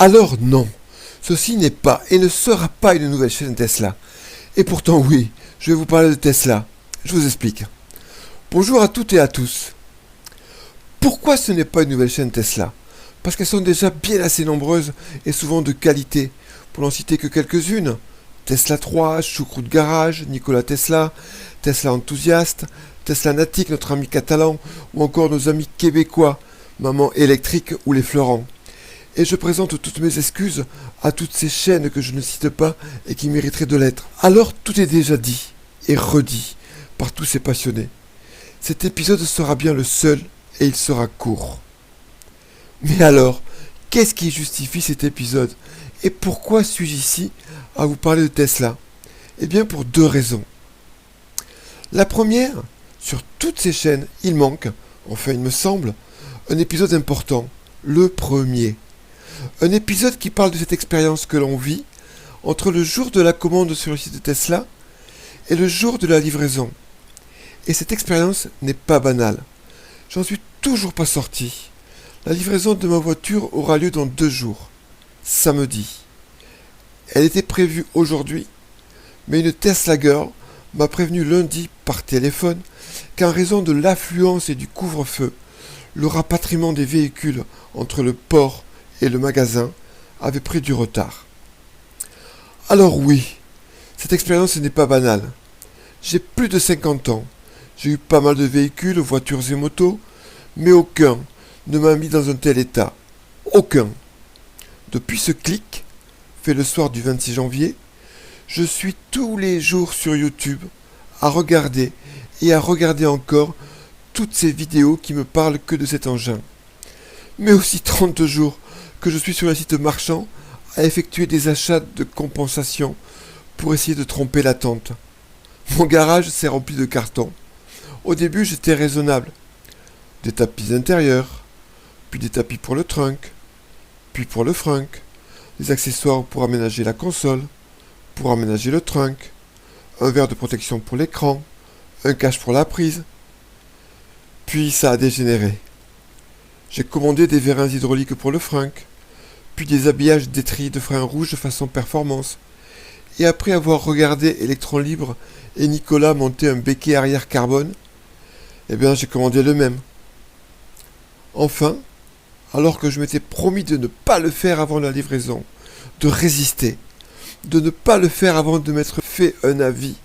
Alors non, ceci n'est pas et ne sera pas une nouvelle chaîne Tesla. Et pourtant oui, je vais vous parler de Tesla. Je vous explique. Bonjour à toutes et à tous. Pourquoi ce n'est pas une nouvelle chaîne Tesla? Parce qu'elles sont déjà bien assez nombreuses et souvent de qualité. Pour n'en citer que quelques-unes. Tesla 3, Choucroute Garage, Nikola Tesla, Tesla Enthousiaste, Tesla Natique, notre ami catalan, ou encore nos amis québécois, Maman Électrique ou les Fleurants. Et je présente toutes mes excuses à toutes ces chaînes que je ne cite pas et qui mériteraient de l'être. Alors tout est déjà dit et redit par tous ces passionnés. Cet épisode sera bien le seul et il sera court. Mais alors, qu'est-ce qui justifie cet épisode? Et pourquoi suis-je ici à vous parler de Tesla? Eh bien pour deux raisons. La première, sur toutes ces chaînes, il manque, enfin il me semble, un épisode important, le premier. Un épisode qui parle de cette expérience que l'on vit entre le jour de la commande sur le site de Tesla et le jour de la livraison. Et cette expérience n'est pas banale. J'en suis toujours pas sorti. La livraison de ma voiture aura lieu dans 2 jours, samedi. Elle était prévue aujourd'hui, mais une Tesla Girl m'a prévenu lundi par téléphone qu'en raison de l'affluence et du couvre-feu, le rapatriement des véhicules entre le port et le magasin avait pris du retard. Alors oui, cette expérience n'est pas banale. J'ai plus de 50 ans. J'ai eu pas mal de véhicules, voitures et motos, mais aucun ne m'a mis dans un tel état. Aucun. Depuis ce clic, fait le soir du 26 janvier, je suis tous les jours sur YouTube à regarder et à regarder encore toutes ces vidéos qui me parlent que de cet engin. Mais aussi 30 jours que je suis sur un site marchand à effectuer des achats de compensation pour essayer de tromper l'attente. Mon garage s'est rempli de cartons. Au début, j'étais raisonnable. Des tapis intérieurs, puis des tapis pour le trunk, puis pour le frunk, des accessoires pour aménager la console, pour aménager le trunk, un verre de protection pour l'écran, un cache pour la prise. Puis ça a dégénéré. J'ai commandé des vérins hydrauliques pour le frunk, puis des habillages d'étrilles de frein rouge façon performance. Et après avoir regardé Electron Libre et Nicolas monter un béquet arrière carbone, eh bien j'ai commandé le même. Enfin, alors que je m'étais promis de ne pas le faire avant la livraison, de résister, de ne pas le faire avant de m'être fait un avis,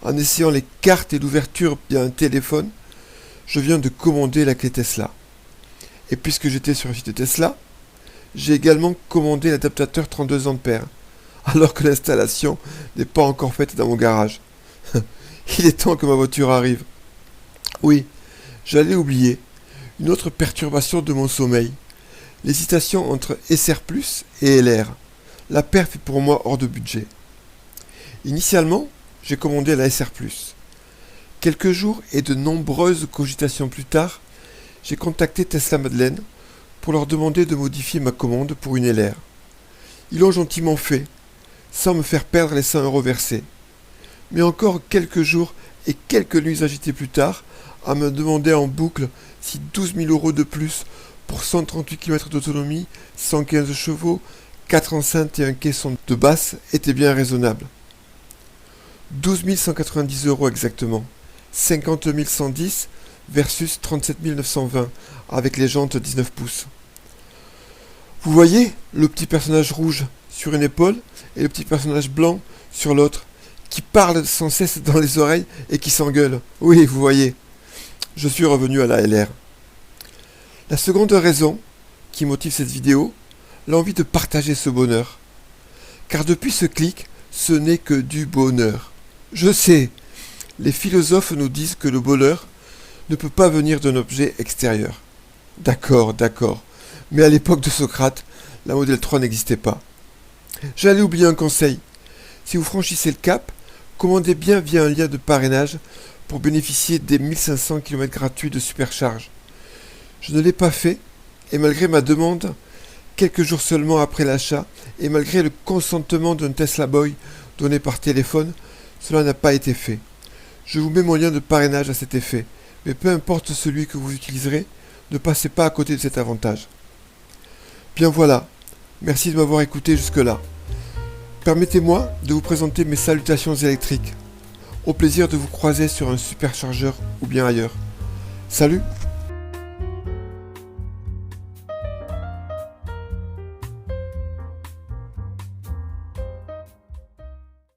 en essayant les cartes et l'ouverture via un téléphone, je viens de commander la clé Tesla. Et puisque j'étais sur le site de Tesla, j'ai également commandé l'adaptateur 32 ampères, alors que l'installation n'est pas encore faite dans mon garage. Il est temps que ma voiture arrive. Oui, j'allais oublier une autre perturbation de mon sommeil, l'hésitation entre SR+, et LR. La perf est pour moi hors de budget. Initialement, j'ai commandé la SR+. Quelques jours et de nombreuses cogitations plus tard, j'ai contacté Tesla Madeleine pour leur demander de modifier ma commande pour une LR. Ils l'ont gentiment fait, sans me faire perdre les 100 € versés. Mais encore quelques jours et quelques nuits agitées plus tard, à me demander en boucle si 12 000 € de plus pour 138 km d'autonomie, 115 chevaux, 4 enceintes et un caisson de basse était bien raisonnable. 12 190 € exactement, 50 110 versus 37 920 avec les jantes 19 pouces. Vous voyez le petit personnage rouge sur une épaule et le petit personnage blanc sur l'autre, qui parle sans cesse dans les oreilles et qui s'engueule. Oui, vous voyez, je suis revenu à la LR. La seconde raison qui motive cette vidéo, l'envie de partager ce bonheur. Car depuis ce clic, ce n'est que du bonheur. Je sais, les philosophes nous disent que le bonheur ne peut pas venir d'un objet extérieur. D'accord, mais à l'époque de Socrate, la Model 3 n'existait pas. J'allais oublier un conseil. Si vous franchissez le cap, commandez bien via un lien de parrainage pour bénéficier des 1500 km gratuits de supercharge. Je ne l'ai pas fait, et malgré ma demande, quelques jours seulement après l'achat, et malgré le consentement d'un Tesla Boy donné par téléphone, cela n'a pas été fait. Je vous mets mon lien de parrainage à cet effet, mais peu importe celui que vous utiliserez, ne passez pas à côté de cet avantage. Bien voilà, Merci de m'avoir écouté jusque-là. Permettez-moi de vous présenter mes salutations électriques. Au plaisir de vous croiser sur un superchargeur ou bien ailleurs. Salut!